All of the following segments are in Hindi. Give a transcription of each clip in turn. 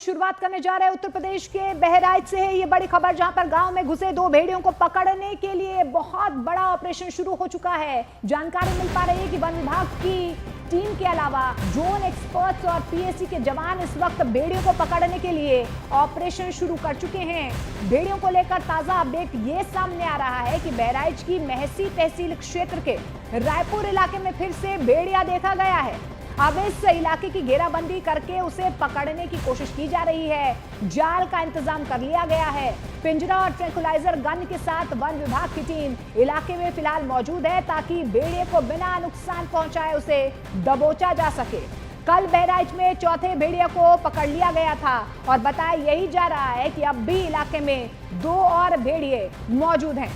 शुरुआत करने जा रहे हैं उत्तर प्रदेश के बहराइच से है ये बड़ी खबर, जहां पर गांव में घुसे दो भेड़ियों को पकड़ने के लिए बहुत बड़ा ऑपरेशन शुरू हो चुका है। जानकारी मिल पा रही है कि वन विभाग की टीम के अलावा ड्रोन एक्सपर्ट्स और पीएसी के जवान इस वक्त भेड़ियों को पकड़ने के लिए ऑपरेशन शुरू कर चुके हैं। भेड़ियों को लेकर ताजा अपडेट ये सामने आ रहा है कि बहराइच की महसी तहसील क्षेत्र के रायपुर इलाके में फिर से भेड़िया देखा गया है। अब इस इलाके की घेराबंदी करके उसे पकड़ने की कोशिश की जा रही है। जाल का इंतजाम कर लिया गया है। पिंजरा और ट्रैंकुलाइजर गन के साथ वन विभाग की टीम इलाके में फिलहाल मौजूद है ताकि भेड़िए को बिना नुकसान पहुंचाए उसे दबोचा जा सके। कल बहराइच में चौथे भेड़िए को पकड़ लिया गया था और बताया यही जा रहा है कि अब भी इलाके में दो और भेड़िए मौजूद हैं।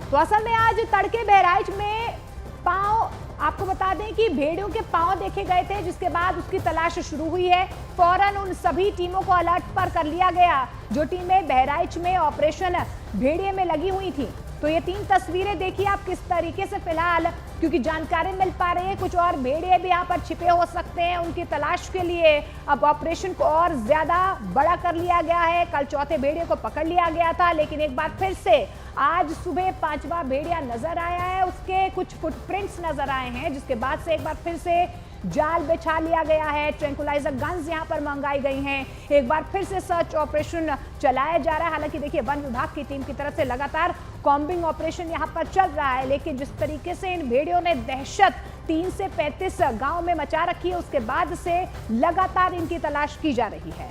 तो असल में आज तड़के बहराइच में पांव, आपको बता दें कि भेड़ियों के पांव देखे गए थे, जिसके बाद उसकी तलाश शुरू हुई है। फौरन उन सभी टीमों को अलर्ट पर कर लिया गया जो टीमें बहराइच में ऑपरेशन भेड़िए में लगी हुई थी। तो ये तीन तस्वीरें देखिए आप किस तरीके से फिलहाल, क्योंकि जानकारी मिल पा रही है कुछ और भेड़िए भी यहाँ पर छिपे हो सकते हैं, उनकी तलाश के लिए अब ऑपरेशन को और ज्यादा बड़ा कर लिया गया है। कल चौथे भेड़िए को पकड़ लिया गया था, लेकिन एक बार फिर से आज सुबह पांचवा भेड़िया नजर आया है। उसके कुछ फुटप्रिंट्स नजर आए हैं, जिसके बाद से एक बार फिर से जाल बिछा लिया गया है। ट्रैंकुलाइजर गन्स यहां पर मंगाई गई हैं। एक बार फिर से सर्च ऑपरेशन चलाया जा रहा है। हालांकि देखिए वन विभाग की टीम की तरफ से लगातार कॉम्बिंग ऑपरेशन यहां पर चल रहा है, लेकिन जिस तरीके से इन भेड़ियों ने दहशत 3 से 35 गांव में मचा रखी है, उसके बाद से लगातार इनकी तलाश की जा रही है।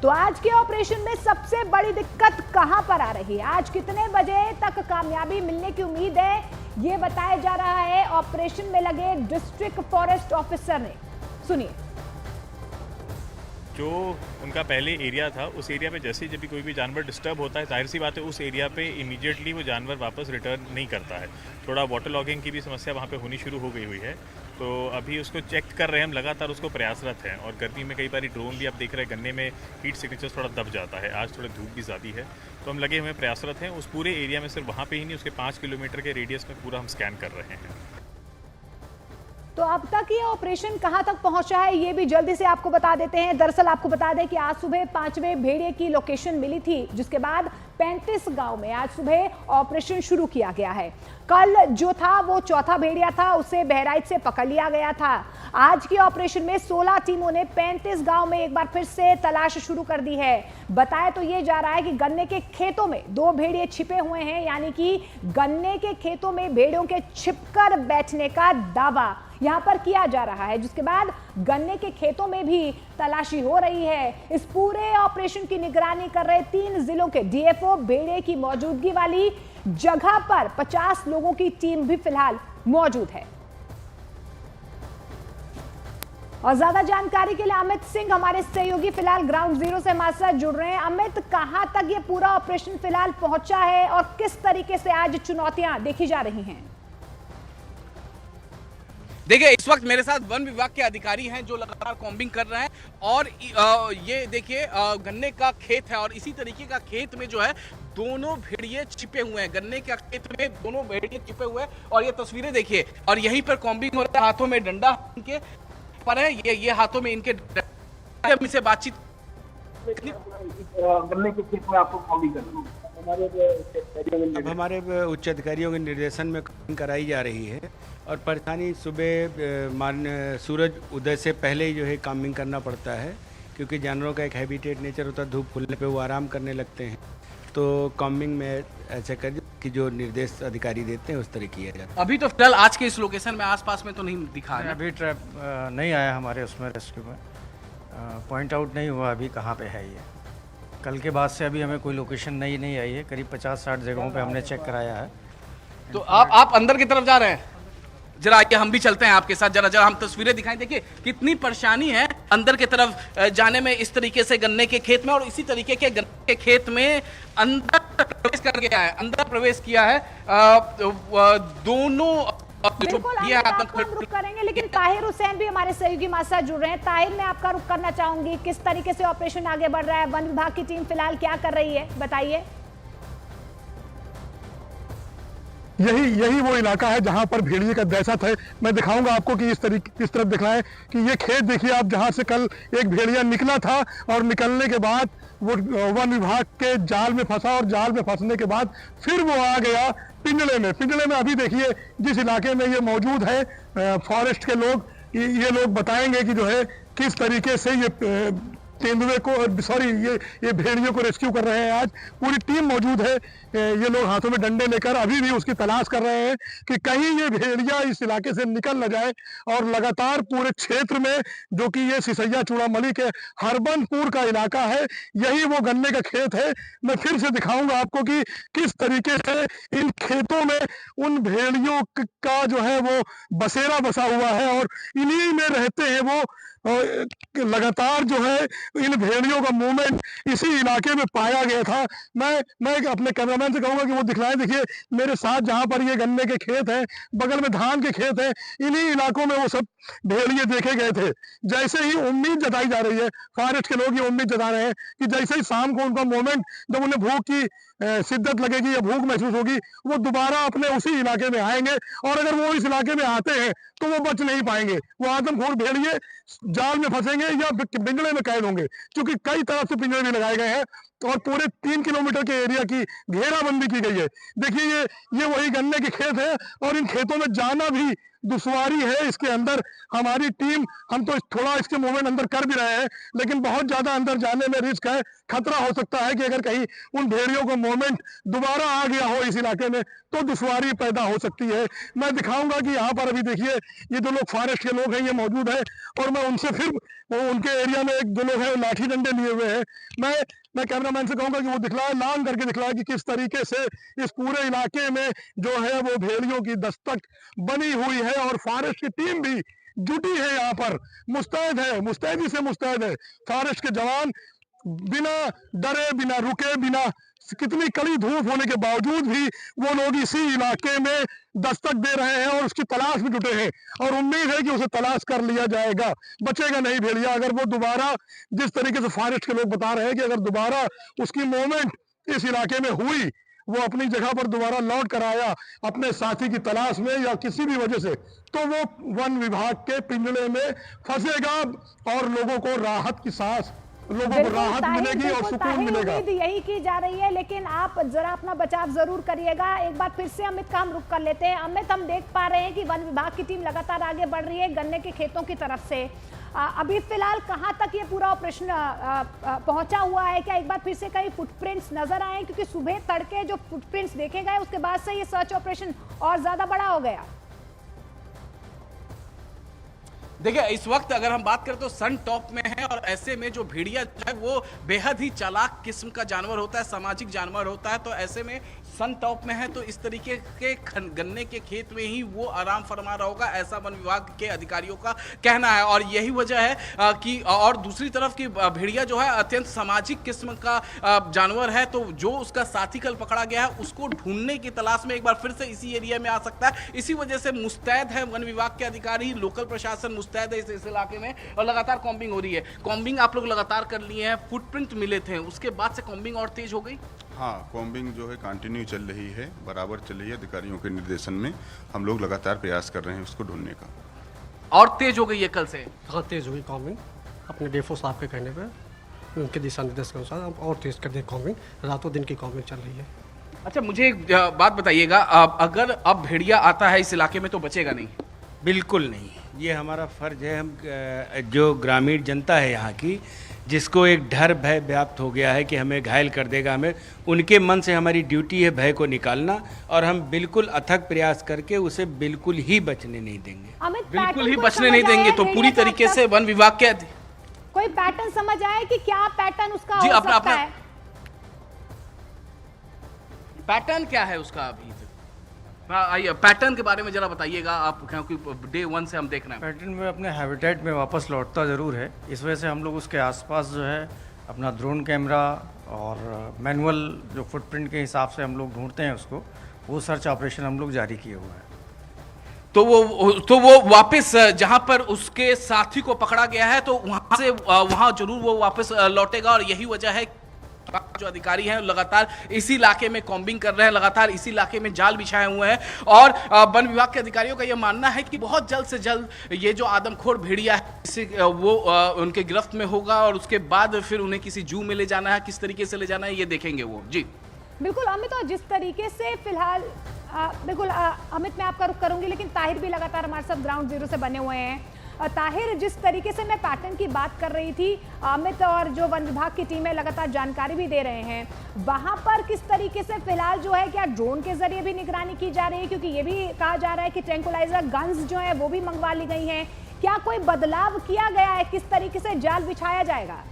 तो आज के ऑपरेशन में सबसे बड़ी दिक्कत कहां पर आ रही है, आज कितने बजे तक कामयाबी मिलने की उम्मीद है, ये बताया जा रहा है ऑपरेशन में लगे डिस्ट्रिक्ट फॉरेस्ट ऑफिसर ने। सुनिए। जो उनका पहले एरिया था, उस एरिया पे जैसे जब भी कोई भी जानवर डिस्टर्ब होता है, जाहिर सी बात है उस एरिया पे इमीडिएटली वो जानवर वापस रिटर्न नहीं करता है। थोड़ा वाटर लॉगिंग की भी समस्या वहाँ पे होनी शुरू हो गई हुई है, तो अभी उसको चेक कर रहे हैं हम, लगातार उसको प्रयासरत हैं। और गर्मी में कई बार ड्रोन भी आप देख रहे हैं, गन्ने में हीट सिग्नेचर थोड़ा दब जाता है। आज थोड़ी धूप भी ज़्यादा है, तो हम लगे हुए प्रयासरत हैं उस पूरे एरिया में, सिर्फ वहाँ पे ही नहीं, उसके 5 किलोमीटर के रेडियस में पूरा हम स्कैन कर रहे हैं। तो अब तक ये ऑपरेशन कहां तक पहुंचा है ये भी जल्दी से आपको बता देते हैं। दरअसल आपको बता दें कि आज सुबह 5वें भेड़िए की लोकेशन मिली थी, जिसके बाद 35 गांव में आज सुबह ऑपरेशन शुरू किया गया है। कल जो था वो चौथा भेड़िया था, उसे बहराइच से पकड़ लिया गया था। आज के ऑपरेशन में 16 टीमों ने 35 गांव में एक बार फिर से तलाश शुरू कर दी है। बताया तो ये जा रहा है कि गन्ने के खेतों में 2 भेड़िए छिपे हुए हैं, यानी कि गन्ने के खेतों में भेड़ियों के छिपकर बैठने का दावा यहां पर किया जा रहा है, जिसके बाद गन्ने के खेतों में भी तलाशी हो रही है। इस पूरे ऑपरेशन की निगरानी कर रहे 3 जिलों के डीएफओ भेड़िए की मौजूदगी वाली जगह पर 50 लोगों की टीम भी फिलहाल मौजूद है। और ज्यादा जानकारी के लिए अमित सिंह हमारे सहयोगी फिलहाल ग्राउंड जीरो से हमारे साथ जुड़ रहे हैं। अमित, कहां तक ये पूरा ऑपरेशन फिलहाल पहुंचा है और किस तरीके से आज चुनौतियां देखी जा रही हैं? देखिए, इस वक्त मेरे साथ वन विभाग के अधिकारी हैं जो लगातार कॉम्बिंग कर रहे हैं। और ये देखिए गन्ने का खेत है और इसी तरीके का खेत में जो है दोनों भेड़िए छिपे हुए हैं। गन्ने के खेत में दोनों भेड़िए छिपे हुए हैं और ये तस्वीरें देखिए, और यहीं पर कॉम्बिंग हो रहा है। हाथों में डंडा इनके पर है, ये हाथों में इनके से बातचीत। गन्ने के खेत में आपको कॉम्बिंग करना है। अब हमारे उच्च अधिकारियों के निर्देशन में काम कराई जा रही है और परेशानी सुबह सूरज उदय से पहले ही जो है कामिंग करना पड़ता है, क्योंकि जानवरों का एक हैबिटेट नेचर होता है, धूप खुलने पे वो आराम करने लगते हैं। तो कॉम्बिंग में ऐसा कर कि जो निर्देश अधिकारी देते हैं उस तरह किया जाता है। अभी तो फिलहाल आज के इस लोकेशन में आसपास में तो नहीं दिखा है। अभी ट्रैप नहीं आया हमारे उसमें, रेस्क्यू में पॉइंट आउट नहीं हुआ अभी कहाँ पे है ये। कल के बाद से अभी हमें कोई लोकेशन नहीं आई है। करीब 50-60 जगहों पे हमने चेक कराया है। तो आप अंदर की तरफ जा रहे हैं, जरा आइए हम भी चलते हैं आपके साथ, जरा हम तस्वीरें दिखाएं। देखिए कितनी परेशानी है अंदर की तरफ जाने में, इस तरीके से गन्ने के खेत में, और इसी तरीके के गन्ने के खेत में अंदर प्रवेश कर गया है, अंदर प्रवेश किया है दोनों। बिल्कुल आपको हम रुक करेंगे, लेकिन ताहिर हुसैन भी हमारे सहयोगी हमारे साथ जुड़ रहे हैं। ताहिर, मैं आपका रुक करना चाहूंगी, किस तरीके से ऑपरेशन आगे बढ़ रहा है, वन विभाग की टीम फिलहाल क्या कर रही है, बताइए। यही वो इलाका है जहाँ पर भेड़िए का दहशत है। मैं दिखाऊंगा आपको कि इस तरफ दिखलाएं कि ये खेत देखिए आप, जहाँ से कल एक भेड़िया निकला था और निकलने के बाद वो वन विभाग के जाल में फंसा और जाल में फंसने के बाद फिर वो आ गया पिंजड़े में। पिंजड़े में अभी देखिए जिस इलाके में ये मौजूद है, फॉरेस्ट के लोग, ये लोग बताएंगे कि जो है किस तरीके से ये तेंदुए को, सॉरी ये भेड़ियों को रेस्क्यू कर रहे हैं। आज पूरी टीम मौजूद है, ये लोग हाथों में डंडे लेकर अभी भी उसकी तलाश कर रहे हैं कि कहीं ये भेड़िया इस इलाके से निकल न जाए। और लगातार पूरे क्षेत्र में, जो कि ये सिसैया चूड़ामली के हरबंदपुर का इलाका है, यही वो गन्ने का खेत है। मैं फिर से दिखाऊंगा आपको कि किस तरीके से इन खेतों में उन भेड़ियों का जो है वो बसेरा बसा हुआ है और इन्हीं में रहते हैं वो। लगातार जो है इन भेड़ियों का मूवमेंट इसी इलाके में पाया गया था। मैं अपने कैमरामैन से कहूंगा कि वो दिखलाएं। देखिए मेरे साथ जहां पर ये गन्ने के खेत हैं, बगल में धान के खेत हैं, इन्हीं इलाकों में वो सब भेड़िए देखे गए थे। जैसे ही उम्मीद जताई जा रही है, फॉरेस्ट के लोग ये उम्मीद जता रहे हैं कि जैसे ही शाम को उनका मूवमेंट, जब उन्हें भूख की शिद्दत लगेगी या भूख महसूस होगी, वो दोबारा अपने उसी इलाके में आएंगे। और अगर वो इस इलाके में आते हैं तो वो बच नहीं पाएंगे, वो आदमखोर भेड़िए जाल में फंसेंगे या पिंजड़े में कैद होंगे, क्योंकि कई तरफ से पिंजड़े भी लगाए गए हैं और पूरे 3 किलोमीटर के एरिया की घेराबंदी की गई है। देखिए ये वही गन्ने के खेत है और इन खेतों में जाना भी दुश्वारी है। इसके अंदर हमारी टीम, हम तो थोड़ा इसके मूवमेंट अंदर कर भी रहे हैं, लेकिन बहुत ज्यादा अंदर जाने में रिस्क है। खतरा हो सकता है कि अगर कहीं उन भेड़ियों का मूवमेंट दोबारा आ गया हो इस इलाके में तो दुश्वारी पैदा हो सकती है। मैं दिखाऊंगा कि यहाँ पर अभी देखिए ये दो लोग फॉरेस्ट के लोग हैं, ये मौजूद है और मैं उनसे फिर उनके एरिया में एक दो लोग हैं लाठी डंडे लिए हुए हैं। मैं कैमरामैन से कहूंगा कि वो दिखलाए, लांग करके दिखलाए कि किस तरीके से इस पूरे इलाके में जो है वो भेड़ियों की दस्तक बनी हुई है और फॉरेस्ट की टीम भी जुटी है यहाँ पर, मुस्तैद है, मुस्तैदी से मुस्तैद है। फॉरेस्ट के जवान बिना डरे, बिना रुके, बिना कितनी कड़ी धूप होने के बावजूद भी वो लोग इसी इलाके में दस्तक दे रहे हैं और उसकी तलाश में जुटे हैं और उम्मीद है कि उसे तलाश कर लिया जाएगा। बचेगा नहीं भेड़िया। अगर वो दोबारा, जिस तरीके से फॉरेस्ट के लोग बता रहे हैं कि अगर दोबारा उसकी मूवमेंट इस इलाके में हुई, वो अपनी जगह पर दोबारा लौट कर आया अपने साथी की तलाश में या किसी भी वजह से, तो वो वन विभाग के पिंजड़े में फंसेगा और लोगों को राहत की सांस, लोगों को राहत मिलेगी और सुकून मिलेगा। उम्मीद यही की जा रही है, लेकिन आप जरा अपना बचाव जरूर करिएगा। एक बार फिर से अमित का हम रुक कर लेते हैं। अमित, हम देख पा रहे हैं कि वन विभाग की टीम लगातार आगे बढ़ रही है गन्ने के खेतों की तरफ से। अभी फिलहाल कहां तक ये पूरा ऑपरेशन पहुंचा हुआ है? क्या एक बार फिर से कई फुटप्रिंट्स नजर आए? क्योंकि सुबह तड़के जो फुटप्रिंट्स देखे गए उसके बाद से ये सर्च ऑपरेशन और ज्यादा बड़ा हो गया। देखिए इस वक्त अगर हम बात करें तो सन टॉप में है और ऐसे में जो भेड़िया जो है वो बेहद ही चालाक किस्म का जानवर होता है, सामाजिक जानवर होता है। तो ऐसे में सन टॉप में है तो इस तरीके के गन्ने के खेत में ही वो आराम फरमा रहा होगा, ऐसा वन विभाग के अधिकारियों का कहना है। और यही वजह है कि और दूसरी तरफ की भेड़िया जो है अत्यंत सामाजिक किस्म का जानवर है, तो जो उसका साथी कल पकड़ा गया है उसको ढूंढने की तलाश में एक बार फिर से इसी एरिया में आ सकता है। इसी वजह से मुस्तैद है वन विभाग के अधिकारी, लोकल प्रशासन मुस्तैद है इस इलाके में और लगातार कॉम्बिंग हो रही है। कॉम्बिंग आप लोग लगातार कर लिए हैं, फुटप्रिंट मिले थे, उसके बाद से कॉम्बिंग और तेज हो गई? हाँ, कॉम्बिंग जो है कंटिन्यू चल रही है, बराबर चल रही है। अधिकारियों के निर्देशन में हम लोग लगातार प्रयास कर रहे हैं उसको ढूंढने का। और तेज हो गई है कल से? हाँ, तेज हुई कॉम्बिंग। अपने डेफो साहब के कहने पे, उनके दिशा निर्देश के अनुसार हम और तेज कर दें कॉम्बिंग। रातों दिन की कॉम्बिंग चल रही है। अच्छा, मुझे एक बात बताइएगा, अगर अब भेड़िया आता है इस इलाके में तो बचेगा नहीं? बिल्कुल नहीं, ये हमारा फर्ज है। हम जो ग्रामीण जनता है यहाँ की, जिसको एक डर भय व्याप्त हो गया है कि हमें घायल कर देगा, हमें, उनके मन से हमारी ड्यूटी है भय को निकालना और हम बिल्कुल अथक प्रयास करके उसे बिल्कुल ही बचने नहीं देंगे। बिल्कुल ही बचने नहीं देंगे। तो पूरी तरीके से वन विभाग के कोई पैटर्न समझ आए कि क्या पैटर्न उसका जी, हो सकता है? पैटर्न क्या है उसका? अभी आइए पैटर्न के बारे में जरा बताइएगा आप, क्योंकि डे 1 से हम देख रहे हैं। पैटर्न में अपने हैबिटेट में वापस लौटता ज़रूर है। इस वजह से हम लोग उसके आसपास जो है अपना ड्रोन कैमरा और मैनुअल जो फुटप्रिंट के हिसाब से हम लोग ढूंढते हैं उसको, वो सर्च ऑपरेशन हम लोग जारी किए हुए हैं। तो वो वापस जहां पर उसके साथी को पकड़ा गया है तो वहां से वहां जरूर वो वापस लौटेगा और यही वजह है जो अधिकारी हैं लगातार इसी इलाके में कॉम्बिंग कर रहे हैं, लगातार इसी इलाके में जाल बिछाए हुए हैं और वन विभाग के अधिकारियों का यह मानना है कि बहुत जल्द से जल्द ये जो आदमखोर भेड़िया है वो उनके गिरफ्त में होगा और उसके बाद फिर उन्हें किसी जू में ले जाना है, किस तरीके से ले जाना है ये देखेंगे वो। जी बिल्कुल अमित, और जिस तरीके से फिलहाल बिल्कुल अमित मैं आपका रुख करूंगी, लेकिन ताहिर भी लगातार हमारे साथ ग्राउंड जीरो से बने हुए हैं। ताहिर, जिस तरीके से मैं पैटर्न की बात कर रही थी, अमित और जो वन विभाग की टीम है लगातार जानकारी भी दे रहे हैं, वहां पर किस तरीके से फिलहाल जो है क्या ड्रोन के जरिए भी निगरानी की जा रही है, क्योंकि ये भी कहा जा रहा है कि ट्रैंकुलाइजर गन्स जो है वो भी मंगवा ली गई हैं, क्या कोई बदलाव किया गया है, किस तरीके से जाल बिछाया जाएगा?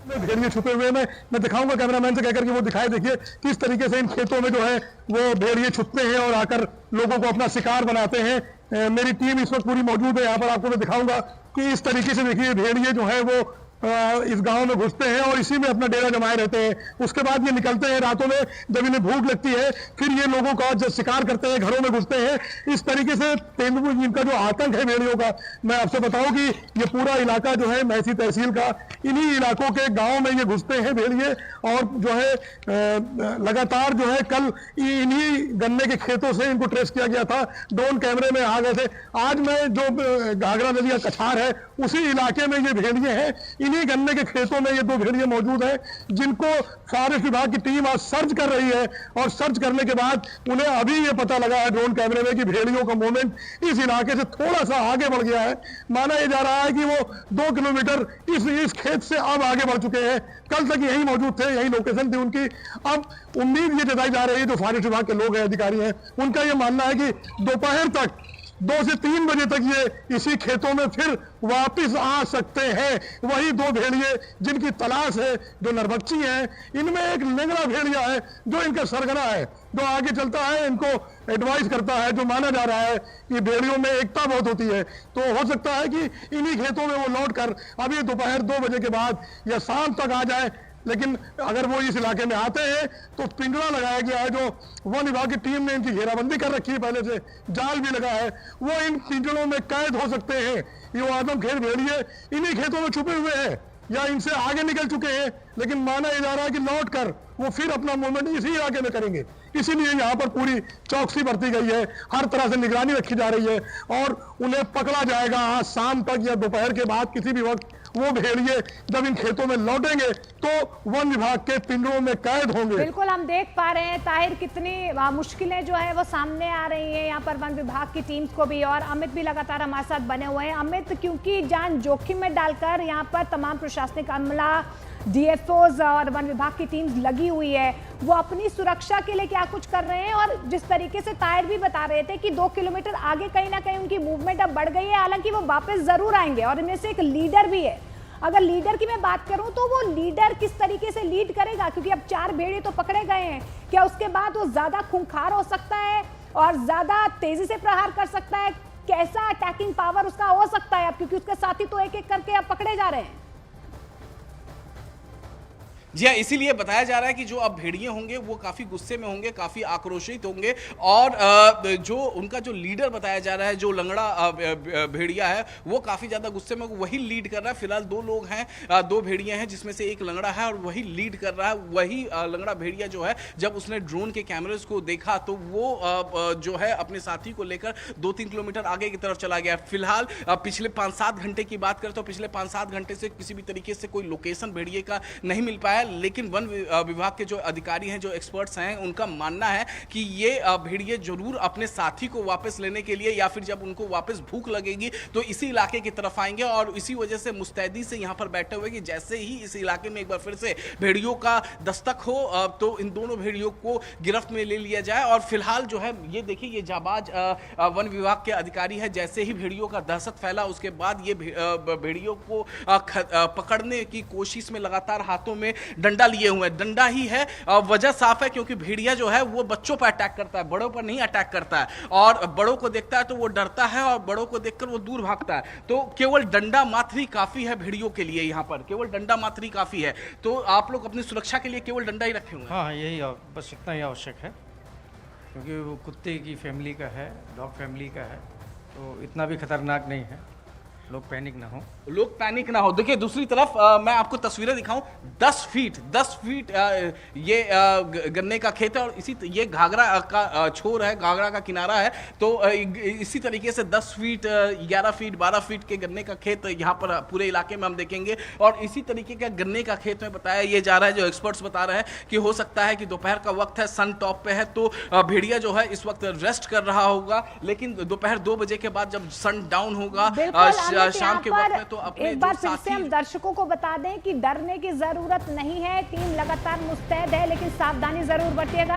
भेड़िए छुपे हुए मैं दिखाऊंगा कैमरामैन से कहकर कि वो दिखाए, देखिए किस तरीके से इन खेतों में जो है वो भेड़िए छुपते हैं और आकर लोगों को अपना शिकार बनाते हैं। मेरी टीम इस वक्त पूरी मौजूद है यहाँ पर, आपको मैं दिखाऊंगा कि इस तरीके से देखिए भेड़िए जो है वो इस गांव में घुसते हैं और इसी में अपना डेरा जमाए रहते हैं। उसके बाद ये निकलते हैं रातों में, जब इन्हें भूख लगती है फिर ये लोगों का जब शिकार करते हैं, घरों में घुसते हैं। इस तरीके से तेंदुआ इनका जो आतंक है भेड़ियों का, मैं आपसे बताऊं कि ये पूरा इलाका जो है मैसी तहसील का, इन्हीं इलाकों के गाँव में ये घुसते हैं भेड़िए और जो है लगातार जो है कल इन्हीं गन्ने के खेतों से इनको ट्रेस किया गया था, ड्रोन कैमरे में आ गए थे। आज मैं जो घाघरा नदी का कछार है उसी इलाके में ये भेड़िए हैं, इन्हीं गन्ने के खेतों में ये दो भेड़िए मौजूद हैं, जिनको फॉरेस्ट विभाग की टीम आज सर्च कर रही है और सर्च करने के बाद उन्हें अभी ये पता लगा है ड्रोन कैमरे में कि भेड़ियों का मूवमेंट इस इलाके से थोड़ा सा आगे बढ़ गया है। माना यह जा रहा है कि वो 2 किलोमीटर इस खेत से अब आगे बढ़ चुके हैं। कल तक यही मौजूद थे, यही लोकेशन थी उनकी। अब उम्मीद ये जताई जा रही है, जो फॉरेस्ट विभाग के लोग हैं, अधिकारी हैं, उनका ये मानना है कि दोपहर तक 2 से 3 बजे तक ये इसी खेतों में फिर वापस आ सकते हैं। वही 2 भेड़िए जिनकी तलाश है, जो नरभक्षी हैं, इनमें एक लंगड़ा भेड़िया है जो इनका सरगना है, जो आगे चलता है, इनको एडवाइस करता है, जो माना जा रहा है कि भेड़ियों में एकता बहुत होती है। तो हो सकता है कि इन्हीं खेतों में वो लौट कर अभी दोपहर 2 बजे के बाद या शाम तक आ जाए। लेकिन अगर वो इस इलाके में आते हैं तो पिंजरा लगाया गया है, जो वन विभाग की टीम ने इनकी घेराबंदी कर रखी है, पहले से जाल भी लगा है, वो इन पिंजरों में कैद हो सकते हैं। ये आदमखेर भेड़िए इन्हीं खेतों में छुपे हुए हैं या इनसे आगे निकल चुके हैं, लेकिन माना जा रहा है कि लौट कर वो फिर अपना मूवमेंट इसी इलाके में करेंगे। इसीलिए यहाँ पर पूरी चौकसी बरती गई है, हर तरह से निगरानी रखी जा रही है और उन्हें पकड़ा जाएगा आज शाम तक या दोपहर के बाद किसी भी वक्त। वो भेड़िए जब इन खेतों में लौटेंगे तो वन विभाग के पिंजरों में कैद होंगे। बिल्कुल हम देख पा रहे हैं ताहिर, कितनी मुश्किलें जो है वो सामने आ रही हैं यहाँ पर वन विभाग की टीम्स को भी, और अमित भी लगातार हमारे साथ बने हुए हैं। अमित, क्योंकि जान जोखिम में डालकर यहाँ पर तमाम प्रशासनिक अमला, डीएफओज और वन विभाग की टीम्स लगी हुई है, वो अपनी सुरक्षा के लिए क्या कुछ कर रहे हैं? और जिस तरीके से ताहिर भी बता रहे थे कि 2 किलोमीटर आगे कहीं ना कहीं उनकी मूवमेंट अब बढ़ गई है, हालांकि वो वापस जरूर आएंगे और इनमें से एक लीडर भी है। अगर लीडर की मैं बात करूं तो वो लीडर किस तरीके से लीड करेगा, क्योंकि अब 4 भेड़िए तो पकड़े गए हैं, क्या उसके बाद वो ज्यादा खूंखार हो सकता है और ज्यादा तेजी से प्रहार कर सकता है? कैसा अटैकिंग पावर उसका हो सकता है अब, क्योंकि उसके साथी तो एक एक करके अब पकड़े जा रहे हैं। जी हाँ, इसीलिए बताया जा रहा है कि जो अब भेड़िए होंगे वो काफ़ी गुस्से में होंगे, काफ़ी आक्रोशित होंगे और जो उनका जो लीडर बताया जा रहा है, जो लंगड़ा भेड़िया है, वो काफ़ी ज़्यादा गुस्से में, वही लीड कर रहा है। फिलहाल 2 लोग हैं, 2 भेड़िए हैं, जिसमें से एक लंगड़ा है और वही लीड कर रहा है। वही लंगड़ा भेड़िया जो है, जब उसने ड्रोन के कैमरेज को देखा तो वो जो है अपने साथी को लेकर 2-3 किलोमीटर आगे की तरफ चला गया। फिलहाल पिछले 5-7 घंटे की बात करें तो पिछले 5-7 घंटे से किसी भी तरीके से कोई लोकेशन भेड़िए का नहीं मिल पाया, लेकिन वन विभाग के जो अधिकारी हैं, जो एक्सपर्ट्स हैं, उनका मानना है कि ये भेड़िए जरूर अपने साथी को वापस लेने के लिए या फिर जब उनको वापस भूख लगेगी तो इसी इलाके की तरफ आएंगे और इसी वजह से मुस्तैदी से यहाँ पर बैठे हुए कि जैसे ही इस इलाके में एक बार फिर से भेड़ियों का दस्तक हो तो इन दोनों भेड़ियों को गिरफ्त में ले लिया जाए। और फिलहाल जो है ये देखिए, ये जाबाज वन विभाग के अधिकारी है, जैसे ही भेड़ियों का दहशत फैला उसके बाद ये भेड़ियों को पकड़ने की कोशिश में लगातार हाथों में डंडा लिए हुए। डंडा ही है, वजह साफ है क्योंकि भेड़िया जो है वो बच्चों पर अटैक करता है, बड़ों पर नहीं अटैक करता है, और बड़ों को देखता है तो वो डरता है और बड़ों को देखकर वो दूर भागता है। तो केवल डंडा मात्र ही काफी है भेड़ियों के लिए, यहाँ पर केवल डंडा मात्र ही काफी है। तो आप लोग अपनी सुरक्षा के लिए केवल डंडा ही रखे हुए हैं? हाँ, यही बस इतना ही आवश्यक है, क्योंकि वो कुत्ते की फैमिली का है, डॉग फैमिली का है, तो इतना भी खतरनाक नहीं है। लोग पैनिक ना हो। लोग पैनिक ना हो। देखिए दूसरी तरफ मैं आपको तस्वीरें दिखाऊं, 10 फीट ये गन्ने का खेत है और ये घाघरा का छोर है, घाघरा का किनारा है। तो इसी तरीके से 10 फीट 11 फीट 12 फीट के गन्ने का खेत यहाँ पर पूरे इलाके में हम देखेंगे। और इसी तरीके का गन्ने का खेत में बताया ये जा रहा है, जो एक्सपर्ट्स बता रहे हैं कि हो सकता है कि दोपहर का वक्त है, सन टॉप पे है, तो भेड़िया जो है इस वक्त रेस्ट कर रहा होगा। लेकिन दोपहर 2 बजे के बाद जब सन डाउन होगा शाम के वक्त में, तो अपने एक बार फिर से हम दर्शकों को बता दें कि डरने की जरूरत नहीं है, टीम लगातार मुस्तैद है, लेकिन सावधानी जरूर बरतिएगा।